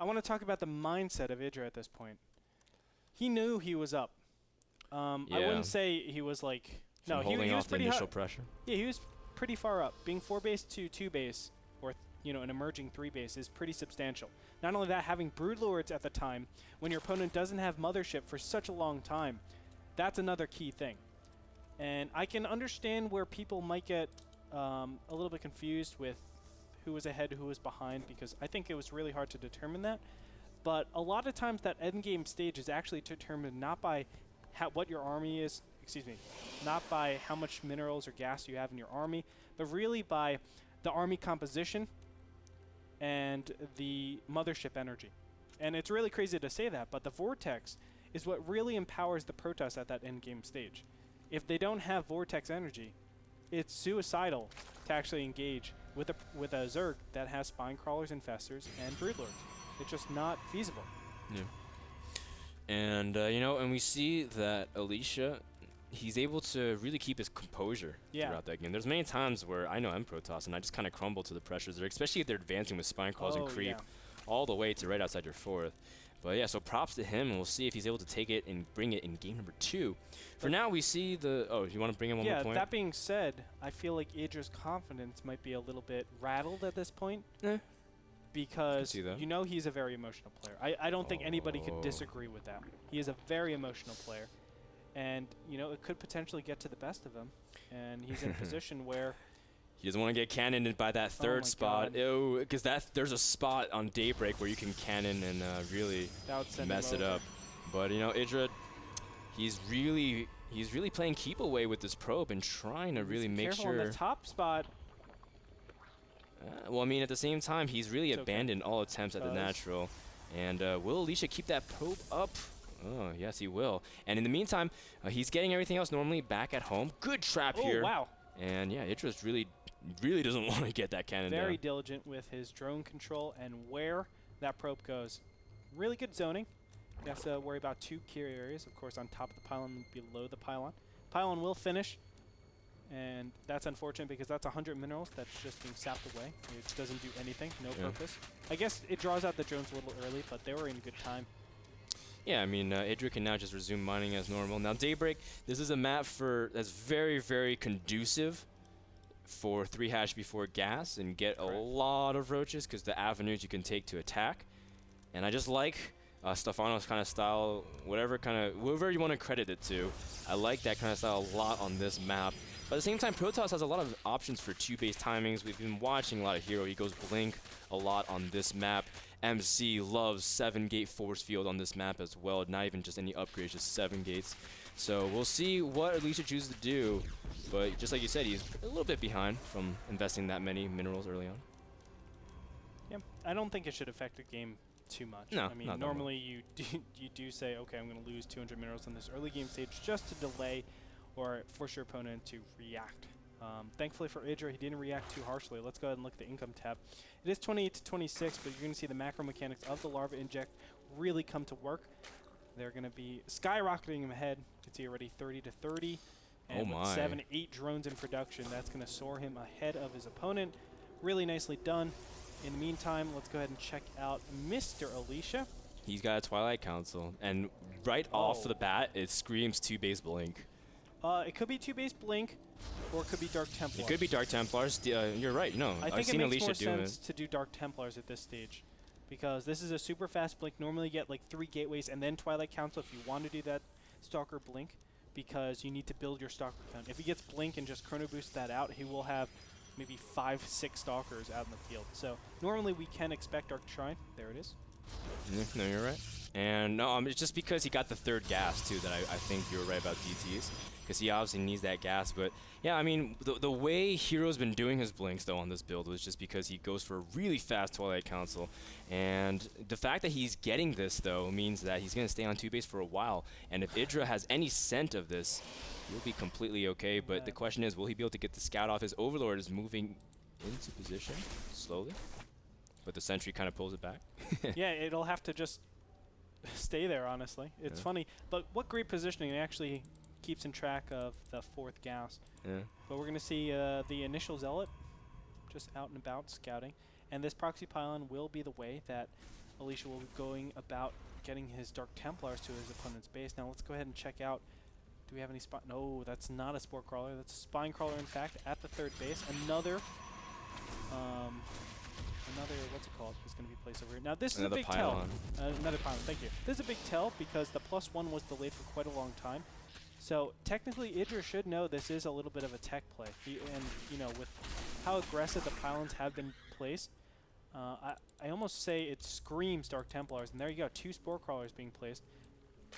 I want to talk about the mindset of IdrA at this point. He knew he was up. I wouldn't say he was like... No, he was pretty initial pressure. Yeah, he was pretty far up. Being 4 base to 2 base, or an emerging 3 base, is pretty substantial. Not only that, having Broodlords at the time, when your opponent doesn't have Mothership for such a long time, that's another key thing. And I can understand where people might get a little bit confused with who was ahead, who was behind, because I think it was really hard to determine that. But a lot of times that endgame stage is actually determined not by what your army is, not by how much minerals or gas you have in your army, but really by the army composition and the mothership energy. And it's really crazy to say that, but the Vortex is what really empowers the Protoss at that endgame stage. If they don't have Vortex energy, it's suicidal to actually engage with a Zerg that has Spine Crawlers, Infestors, and Broodlords. It's just not feasible. Yeah. And, and we see that Alicia, he's able to really keep his composure throughout that game. There's many times where I know I'm Protoss, and I just kind of crumble to the pressures there, especially if they're advancing with Spine Crawlers and Creep all the way to right outside your 4th. But yeah, so props to him, and we'll see if he's able to take it and bring it in game number 2. For now, we see the... Oh, you want to bring in one more point? Yeah, that being said, I feel like IdrA's confidence might be a little bit rattled at this point. Because he's a very emotional player. I don't think anybody could disagree with that. He is a very emotional player. And, it could potentially get to the best of him. And he's in a position where... He doesn't want to get cannoned by that 3rd spot. Because there's a spot on Daybreak where you can cannon and really mess it up. But, IdrA, he's really playing keep away with this probe and trying to really make sure... Careful on the top spot. Well, I mean, at the same time, he's really abandoned all attempts at the natural. And will Alicia keep that probe up? Oh, yes, he will. And in the meantime, he's getting everything else normally back at home. Good trap here. Oh, wow. And, yeah, IdrA's really doesn't want to get that cannon down. Very diligent with his drone control and where that probe goes. Really good zoning. He has to worry about 2 key areas, of course, on top of the pylon and below the pylon. Pylon will finish. And that's unfortunate because that's 100 minerals that's just being sapped away. It doesn't do anything, no purpose. I guess it draws out the drones a little early, but they were in good time. Yeah, I mean, IdrA can now just resume mining as normal. Now, Daybreak, this is a map that's very, very conducive for 3-hash before gas and get a lot of roaches because the avenues you can take to attack. And I just like Stefano's kind of style, whoever you want to credit it to. I like that kind of style a lot on this map. But at the same time, Protoss has a lot of options for 2-base timings. We've been watching a lot of Hero. He goes Blink a lot on this map. MC loves 7-gate force field on this map as well. Not even just any upgrades, just 7 gates. So we'll see what Alicia chooses to do. But just like you said, he's a little bit behind from investing that many minerals early on. Yeah, I don't think it should affect the game too much. No, I mean, normally you do say, okay, I'm going to lose 200 minerals in this early game stage just to delay or force your opponent to react. Thankfully for IdrA, he didn't react too harshly. Let's go ahead and look at the income tab. It is 28 to 26, but you're going to see the macro mechanics of the larva inject really come to work. They're going to be skyrocketing him ahead. You can see already 30 to 30. And with 7, 8 drones in production, that's going to soar him ahead of his opponent. Really nicely done. In the meantime, let's go ahead and check out Mr. Alicia. He's got a Twilight Council, and right off the bat, it screams 2-base Blink. It could be 2-base Blink, or it could be Dark Templars. It could be Dark Templars. You're right. No, I've seen Alicia do it. I think it makes more sense to do Dark Templars at this stage, because this is a super fast Blink. Normally you get like 3 gateways and then Twilight Council if you want to do that Stalker Blink, because you need to build your Stalker count. If he gets Blink and just Chrono Boost that out, he will have maybe 5, 6 Stalkers out in the field. So normally we can expect Dark Shrine. There it is. No, you're right. And no, it's just because he got the 3rd gas too that I think you were right about DTs, because he obviously needs that gas. But yeah, I mean, the way Hero's been doing his Blinks though on this build was just because he goes for a really fast Twilight Council, and the fact that he's getting this though means that he's going to stay on 2-base for a while. And if IdrA has any scent of this, he'll be completely okay. But the question is, will he be able to get the scout off? His Overlord is moving into position slowly, but the Sentry kind of pulls it back. Yeah, it'll have to just stay there, honestly. It's funny, but what great positioning. It actually keeps in track of the 4th gas. Yeah. But we're going to see the initial Zealot just out and about scouting. And this proxy pylon will be the way that Alicia will be going about getting his Dark Templars to his opponent's base. Now let's go ahead and check out. Do we have any spot? No, that's not a Spore Crawler. That's a Spine Crawler, in fact, at the third base. Another, what's it called, is going to be placed over here. Now this is a big tell. Another pylon, thank you. This is a big tell because the +1 was delayed for quite a long time. So technically, IdrA should know this is a little bit of a tech play. And, you know, with how aggressive the pylons have been placed, I almost say it screams Dark Templars. And there you go, 2 Spore Crawlers being placed.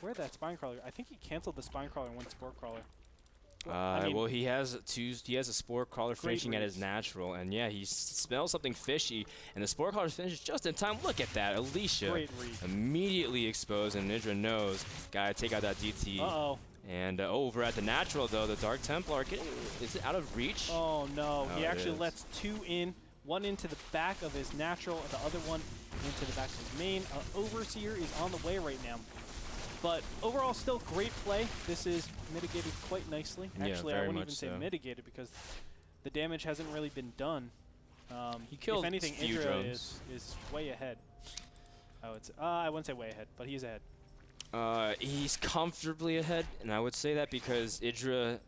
Where'd that Spine Crawler? I think he canceled the Spine Crawler and went Spore Crawler. I mean, well, he has a Spore Crawler finishing at his natural, and yeah, he smells something fishy, and the Spore Crawler finishes just in time. Look at that, Alicia immediately exposed, and IdrA knows, gotta take out that DT. Uh-oh. And over at the natural, though, the Dark Templar, is it out of reach? Oh, no. He actually lets 2 in, 1 into the back of his natural, the other one into the back of his main. Overseer is on the way right now. But overall, still great play. This is mitigated quite nicely. Actually, I wouldn't even say mitigated because the damage hasn't really been done. He killed if anything, IdrA drones. is way ahead. I wouldn't say way ahead, but he's ahead. He's comfortably ahead, and I would say that because IdrA,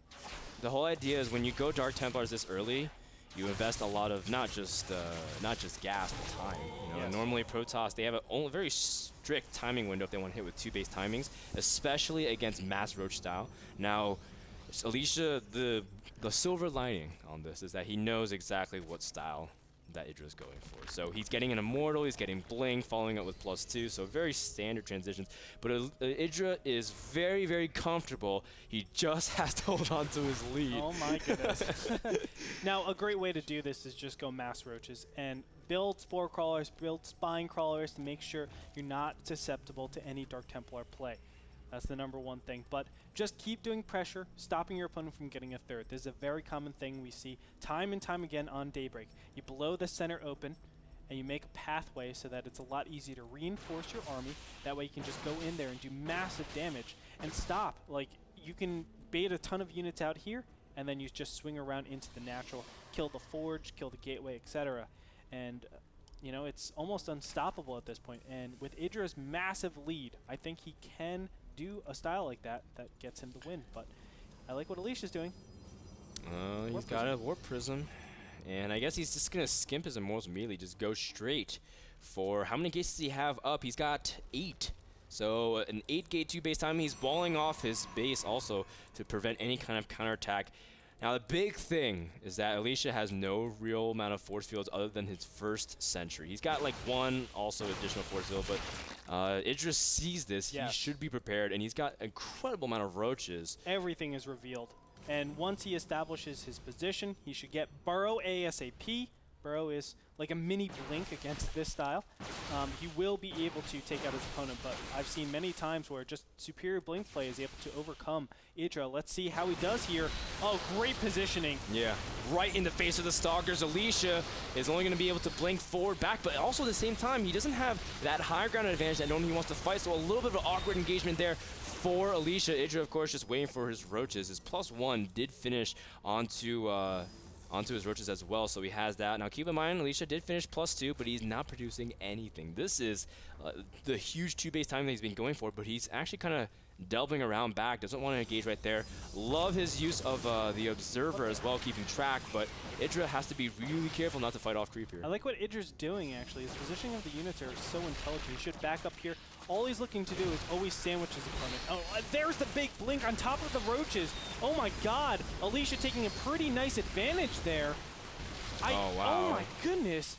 the whole idea is when you go Dark Templars this early, you invest a lot of not just gas, but time. You know, normally Protoss, they have a very strict timing window if they want to hit with 2 base timings, especially against mass roach style. Now, Alicia, the silver lining on this is that he knows exactly what style that IdrA is going for. So he's getting an Immortal, he's getting Bling, following up with +2, so very standard transitions. But IdrA is very, very comfortable. He just has to hold on to his lead. Oh my goodness. Now, a great way to do this is just go mass roaches and build Spore Crawlers, build Spine Crawlers to make sure you're not susceptible to any Dark Templar play. That's the #1 thing. But just keep doing pressure, stopping your opponent from getting a third. This is a very common thing we see time and time again on Daybreak. You blow the center open, and you make a pathway so that it's a lot easier to reinforce your army. That way you can just go in there and do massive damage and stop. Like, you can bait a ton of units out here, and then you just swing around into the natural, kill the forge, kill the gateway, etc. And you know, it's almost unstoppable at this point. And with IdrA's massive lead, I think he can do a style like that gets him the win. But I like what Alicia's doing. He's got a Warp Prism. And I guess he's just going to skimp his Immortals immediately, just go straight for how many gates does he have up? He's got 8. So an 8-gate 2-base time. He's balling off his base also to prevent any kind of counterattack. Now the big thing is that Alicia has no real amount of force fields other than his first sentry. He's got like 1 also additional force field, but IdrA sees this. Yes. He should be prepared, and he's got an incredible amount of roaches. Everything is revealed. And once he establishes his position, he should get Burrow ASAP. Burrow is like a mini Blink against this style. He will be able to take out his opponent, but I've seen many times where just superior Blink play is able to overcome IdrA. Let's see how he does here. Oh, great positioning. Yeah, right in the face of the Stalkers. Alicia is only going to be able to Blink forward, back, but also at the same time, he doesn't have that high ground advantage that normally he wants to fight, so a little bit of an awkward engagement there for Alicia. IdrA, of course, just waiting for his roaches. His +1 did finish onto his roaches as well, so he has that. Now keep in mind, Alicia did finish +2, but he's not producing anything. This is the huge 2-base time that he's been going for, but he's actually kind of delving around back, doesn't want to engage right there. Love his use of the Observer as well, keeping track, but IdrA has to be really careful not to fight off creep here. I like what IdrA's doing, actually. His positioning of the units are so intelligent. He should back up here. All he's looking to do is always sandwich his opponent. Oh, there's the big Blink on top of the roaches. Oh my god, Alicia taking a pretty nice advantage there. Oh, wow. Oh my goodness.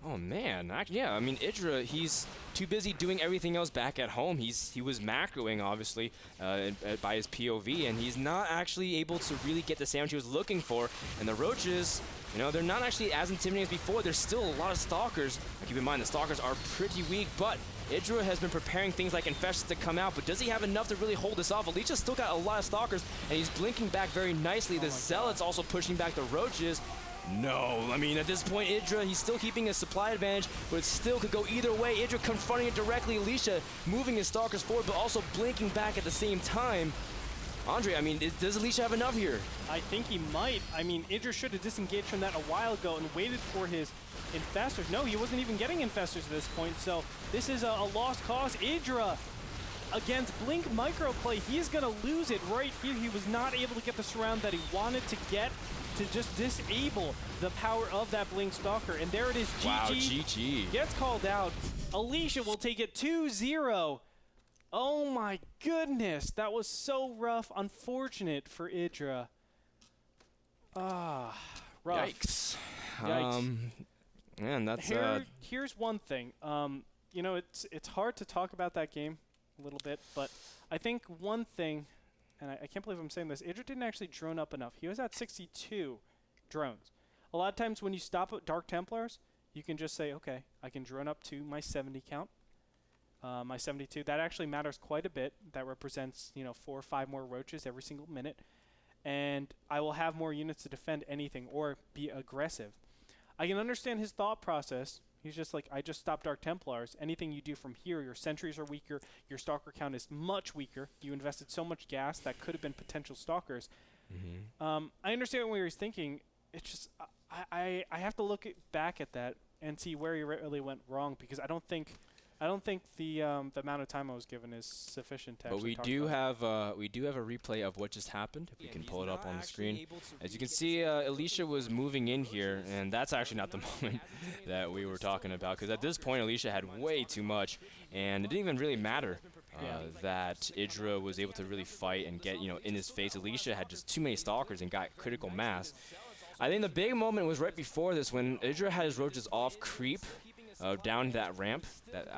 Oh man, yeah, I mean IdrA, he's too busy doing everything else back at home. He was macroing, obviously, by his POV, and he's not actually able to really get the sandwich he was looking for. And the roaches, you know, they're not actually as intimidating as before. There's still a lot of Stalkers. Keep in mind, the Stalkers are pretty weak, but IdrA has been preparing things like Infestions to come out, but does he have enough to really hold this off? Alicia's still got a lot of Stalkers, and he's blinking back very nicely. The Zealots also pushing back the roaches. No, I mean, at this point, IdrA, he's still keeping a supply advantage, but it still could go either way. IdrA confronting it directly. Alicia moving his Stalkers forward, but also blinking back at the same time. Andre, I mean, does Alicia have enough here? I think he might. I mean, IdrA should have disengaged from that a while ago and waited for his infestors. No, he wasn't even getting infestors at this point, so this is a lost cause. IdrA against Blink Microplay, he's going to lose it right here. He was not able to get the surround that he wanted to get to just disable the power of that Blink Stalker. And there it is, GG. Wow, GG. Gets called out. Alicia will take it 2-0. Oh my goodness, that was so rough. Unfortunate for IdrA. Rough. Yikes. Yikes. Man, that's here's one thing. You know, it's hard to talk about that game a little bit, but I think one thing, and I can't believe I'm saying this, IdrA didn't actually drone up enough. He was at 62 drones. A lot of times when you stop at Dark Templars, you can just say, okay, I can drone up to my 70 count. My 72, that actually matters quite a bit. That represents, you know, 4 or 5 more roaches every single minute. And I will have more units to defend anything or be aggressive. I can understand his thought process. He's just like, I just stopped Dark Templars. Anything you do from here, your sentries are weaker, your stalker count is much weaker. You invested so much gas that could have been potential stalkers. I understand what he's thinking. It's just, I have to look back at that and see where he really went wrong, because I don't think the amount of time I was given is sufficient to actually But we do have a replay of what just happened. If we can pull it up on the screen. As you can see, Alicia was moving in here, and that's actually not the moment that we were talking about, because at this point Alicia had way too much, and it didn't even really matter that IdrA was able to really fight and get, you know, in his face. Alicia had just too many stalkers and got critical mass. I think the big moment was right before this, when IdrA had his roaches off creep down that ramp,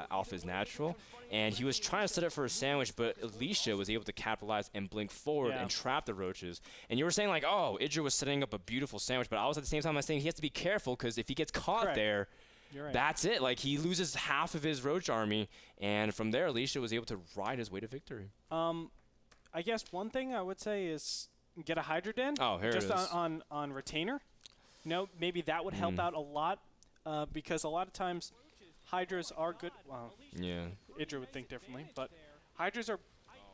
off his natural, and he was trying to set up for a sandwich, but Alicia was able to capitalize and blink forward and trap the roaches. And you were saying like, oh, IdrA was setting up a beautiful sandwich, but I was at the same time saying he has to be careful, because if he gets caught there, that's it. Like, he loses half of his roach army, and from there Alicia was able to ride his way to victory. I guess one thing I would say is get a Hydra Den. Oh, here just it is. on retainer. You know, maybe that would help out a lot. Because a lot of times Hydras are good. Well, IdrA would think differently, but Hydras are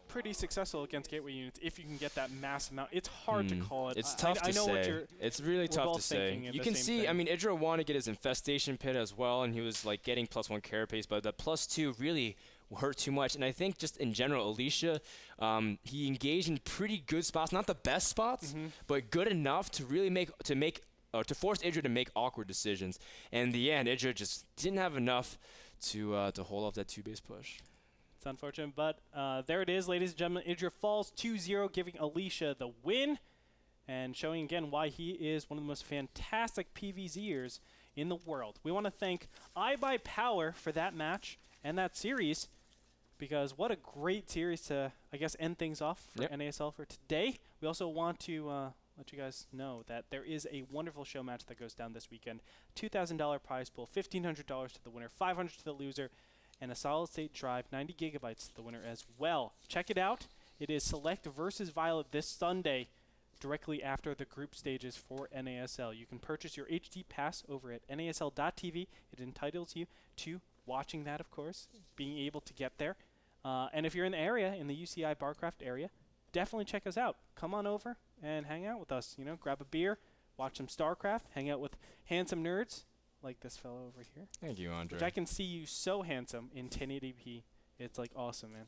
pretty successful against gateway units if you can get that mass amount. It's hard to call it. It's tough to say. It's really tough to say. You can see, I mean, IdrA wanted to get his infestation pit as well, and he was like getting +1 carapace, but the +2 really hurt too much. And I think just in general, Alicia, he engaged in pretty good spots, not the best spots, but good enough to really to force IdrA to make awkward decisions. And in the end, IdrA just didn't have enough to hold off that 2-base push. It's unfortunate, but there it is, ladies and gentlemen. IdrA falls 2-0, giving Alicia the win, and showing again why he is one of the most fantastic PvZers in the world. We want to thank iBuyPower for that match and that series, because what a great series to, I guess, end things off for NASL for today. We also want to let you guys know that there is a wonderful show match that goes down this weekend. $2,000 prize pool, $1,500 to the winner, $500 to the loser, and a solid state drive, 90 gigabytes to the winner as well. Check it out. It is Select versus Violet this Sunday, directly after the group stages for NASL. You can purchase your HD pass over at nasl.tv. It entitles you to watching that, of course, being able to get there. And if you're in the area, in the UCI Barcraft area, definitely check us out. Come on over and hang out with us. You know, grab a beer, watch some StarCraft, hang out with handsome nerds like this fellow over here. Thank you, Andre. Which I can see you so handsome in 1080p. It's like awesome, man.